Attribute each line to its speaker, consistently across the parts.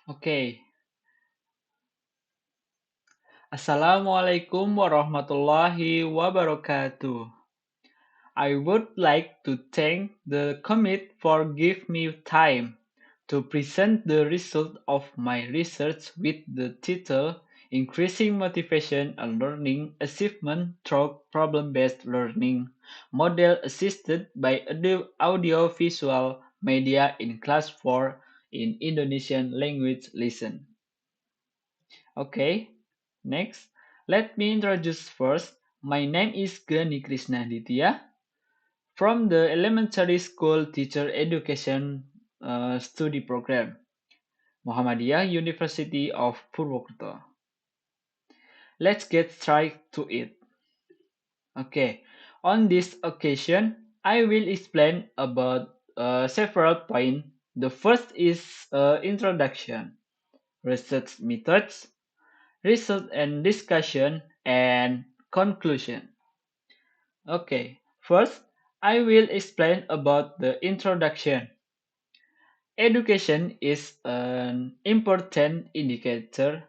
Speaker 1: Okay. Assalamualaikum warahmatullahi wabarakatuh. I would like to thank the committee for giving me time to present the result of my research with the title Increasing Motivation and Learning Achievement Through Problem-Based Learning Model Assisted by Audio-Visual Media in Class 4 in Indonesian Language Lesson. Okay, next, let me introduce first. My name is Krishna Adhitiya from the Elementary School Teacher Education Study Program, Muhammadiyah University of Purwokerto. Let's get straight to it. Okay, on this occasion, I will explain about several points. The first is introduction, research methods, result and discussion, and conclusion. Okay, first, I will explain about the introduction. Education is an important indicator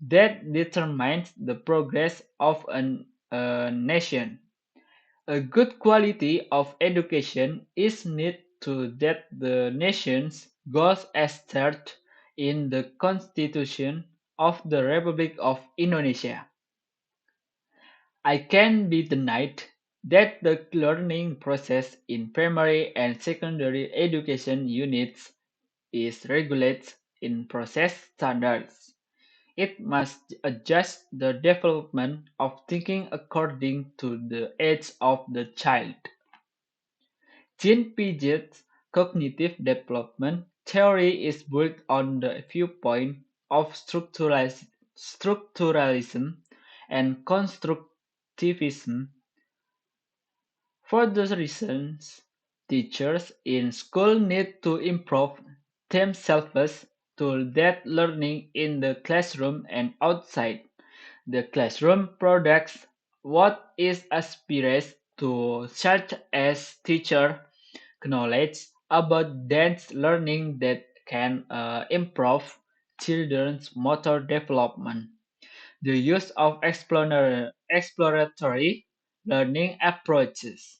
Speaker 1: that determines the progress of a nation. A good quality of education is needed to that the nation's goals as stated in the Constitution of the Republic of Indonesia. I can be denied that the learning process in primary and secondary education units is regulated in process standards. It must adjust the development of thinking according to the age of the child. Jean Piaget's cognitive development theory is built on the viewpoint of structuralism and constructivism. For those reasons, teachers in school need to improve themselves to that learning in the classroom and outside the classroom products what is aspires to such as teacher knowledge about dance learning that can improve children's motor development. The use of exploratory learning approaches.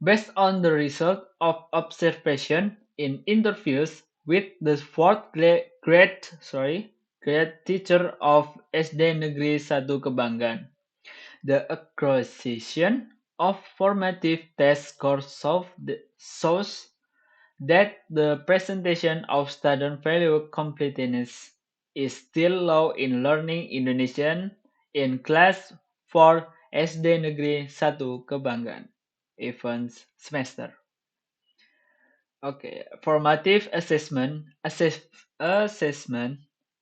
Speaker 1: Based on the result of observation in interviews with the grade teacher of SD Negeri 1 Kebanggan, the acquisition of formative test scores shows that the presentation of student value completeness is still low in learning Indonesian in class 4 SD Negeri 1 Kebanggan events semester. Okay, formative assessment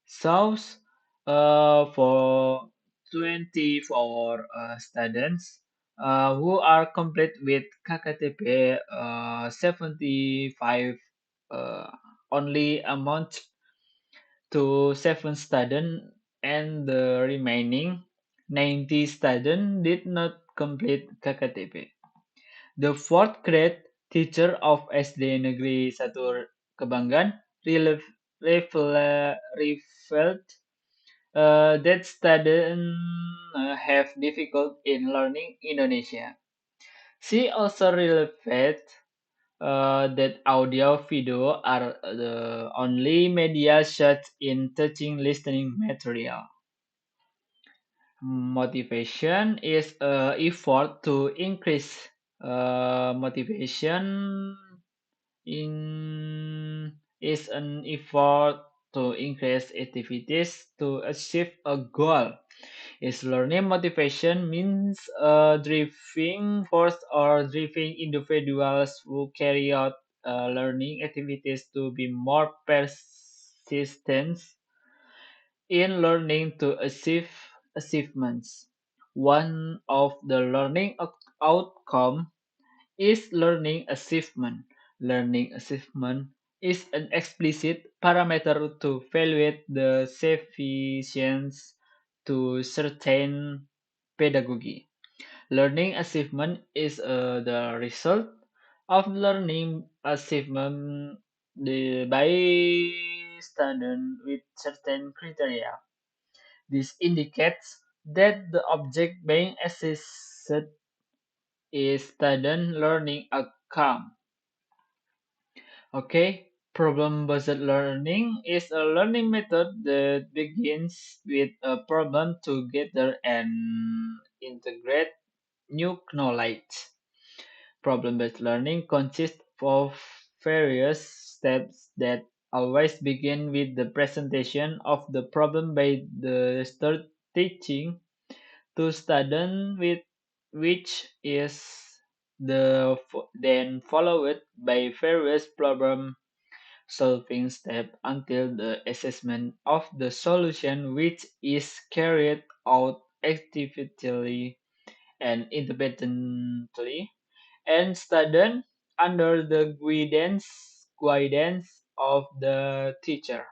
Speaker 1: shows for 24 students who are complete with KKTP 75 uh, only amount to 7 students, and the remaining 90 students did not complete KKTP. The fourth grade teacher of SD Negeri 1 Kebanggan revealed that students have difficulty in learning Indonesia. She also revealed that audio video are the only media used in teaching listening material. Motivation is a effort to increase motivation in is an effort to increase activities to achieve a goal. Is learning motivation means driving force or driving individuals who carry out learning activities to be more persistent in learning to achieve achievements. One of the learning outcome is learning achievement. Learning achievement is an explicit parameter to evaluate the sufficiency to certain pedagogy. Learning achievement is the result of learning achievement by student with certain criteria. This indicates that the object being assessed is student learning outcome. Okay, problem-based learning is a learning method that begins with a problem to gather and integrate new knowledge. Problem-based learning consists of various steps that always begin with the presentation of the problem by the start teaching to student with which is then followed by various problem solving steps until the assessment of the solution which is carried out actively and independently and studied under the guidance of the teacher.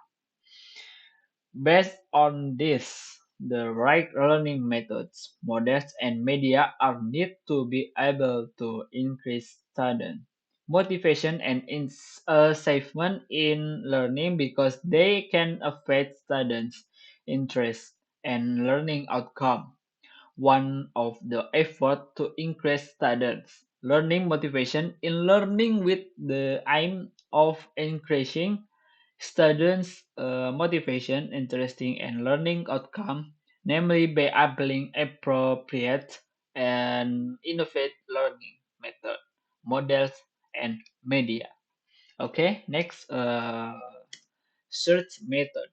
Speaker 1: Based on this, the right learning methods, models, and media are need to be able to increase student motivation and achievement in learning because they can affect students' interest and learning outcome. One of the effort to increase students' learning motivation in learning with the aim of increasing students' motivation, interesting, and learning outcome, namely by applying appropriate and innovative learning method, models, and media. Okay, next, search method.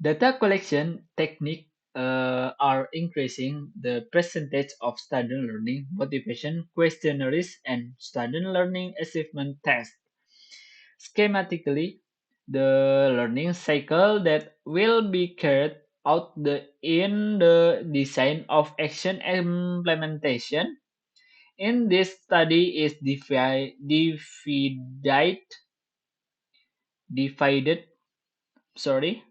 Speaker 1: Data collection techniques are increasing the percentage of student learning motivation questionnaires and student learning achievement tests. Schematically, the learning cycle that will be carried out in the design of action implementation in this study is divided sorry,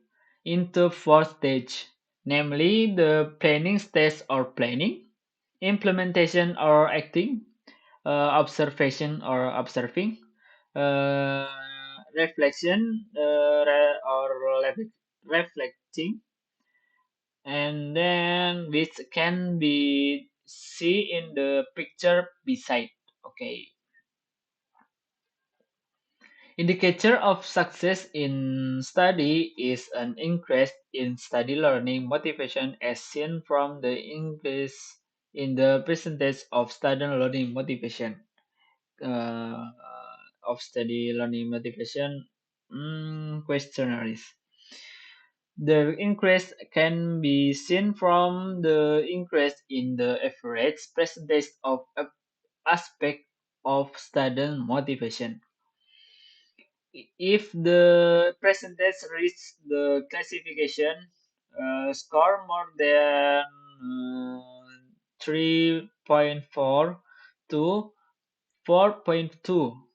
Speaker 1: into four stages, namely the planning stage or planning, implementation or acting, observation or observing, uh, reflection reflecting, and then which can be see in the picture beside. Okay. Indicator of success in study is an increase in study learning motivation as seen from the increase in the percentage of student learning motivation. Uh, of study learning motivation questionnaires. The increase can be seen from the increase in the average percentage of aspect of student motivation. If the percentage reach the classification score more than 3.4 to 4.2,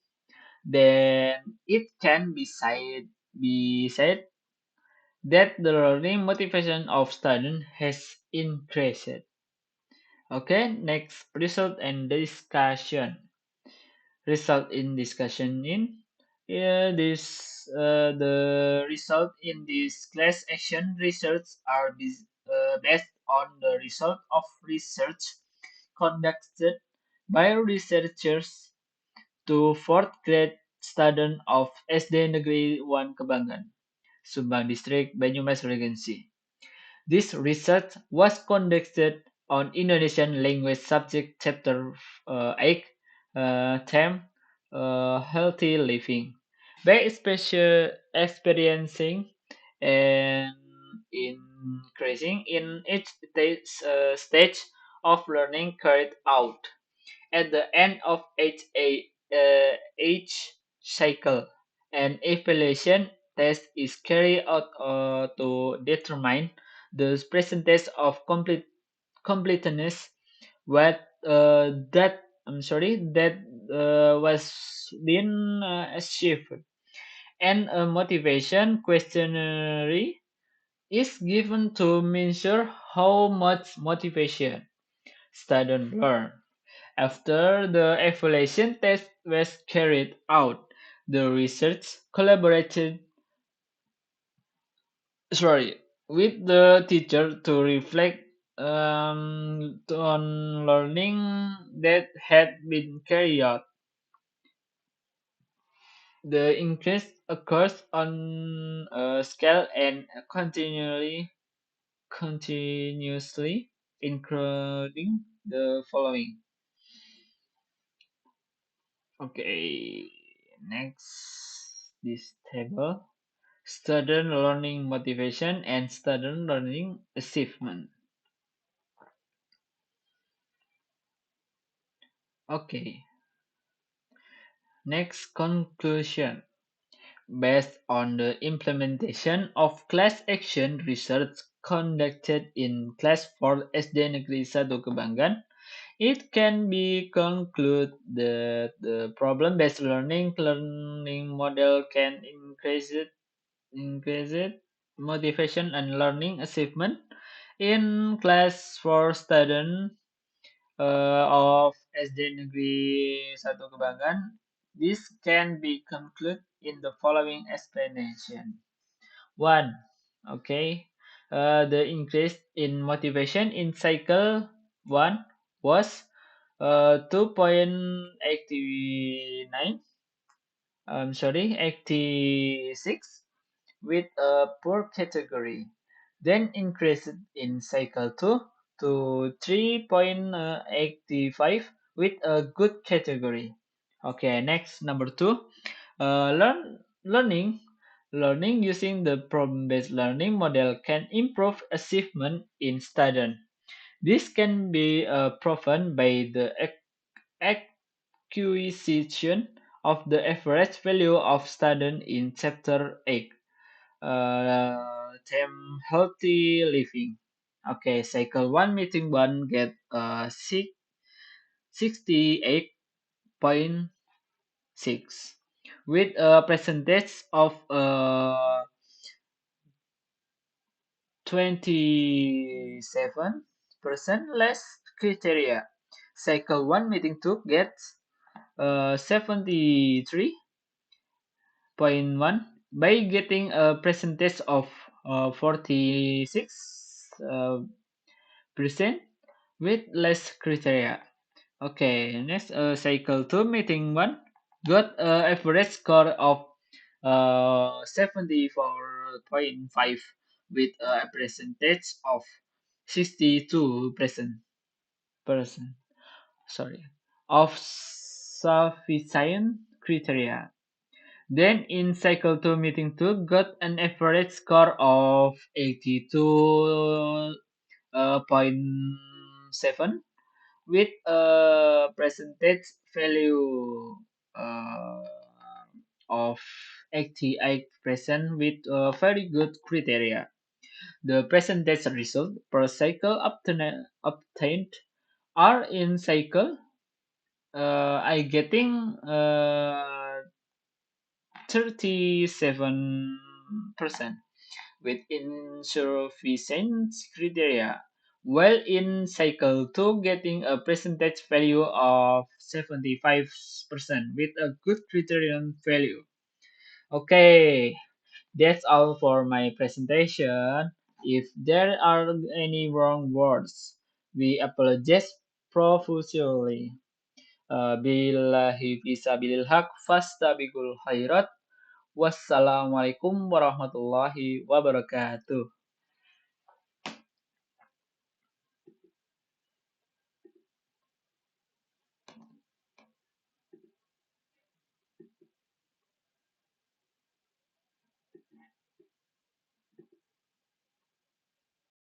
Speaker 1: then it can be said that the learning motivation of student has increased. Okay, next result and discussion. Result in discussion in the result in this class action research are based on the result of research conducted by researchers to fourth grade student of SD Negeri 1 Kembangan, Sumbang District, Banyumas Regency. This research was conducted on Indonesian language subject chapter 8, theme healthy living, by experiencing and increasing in each stage of learning carried out at the end of each cycle. An evaluation test is carried out to determine the percentage of completeness what that was been achieved, and a motivation questionnaire is given to measure how much motivation students learn after the evaluation test was carried out. The research collaborated sorry with the teacher to reflect on learning that had been carried out. The increase occurs on a scale and continuously, including the following. Okay, next this table: student learning motivation and student learning achievement. Okay, next conclusion. Based on the implementation of class action research conducted in Class 4 SD Negeri 1 Kebanggan, it can be concluded that the problem-based learning model can increase it motivation and learning achievement in Class 4 students of SD Negeri 1 Kebanggan. This can be concluded in the following explanation. One, okay, the increase in motivation in cycle one was 2.89. I'm sorry, 86 with a poor category. Then increased in cycle two to 3.85 with a good category. Okay, next number two. Learning using the problem-based learning model can improve achievement in students. This can be proven by the acquisition of the average value of student in chapter 8, theme healthy living. Okay, cycle 1 meeting 1 get 68.6 with a percentage of 27% less criteria. Cycle 1 meeting 2 gets 73.1 by getting a percentage of 46 percent with less criteria. Okay, next cycle 2 meeting 1 got a average score of 74.5 with a percentage of 62% sorry of sufficient criteria. Then in cycle 2 meeting 2 got an average score of 82.7 with a percentage value uh, of 88% with a very good criteria. The percentage result per cycle obtained are in cycle I getting 37% with insufficient criteria, while in cycle 2 getting a percentage value of 75% with a good criterion value. Okay, that's all for my presentation. If there are any wrong words, we apologize profusely. Billahi fisabilil haq fastabiqul khairat. Wassalamualaikum warahmatullahi wabarakatuh.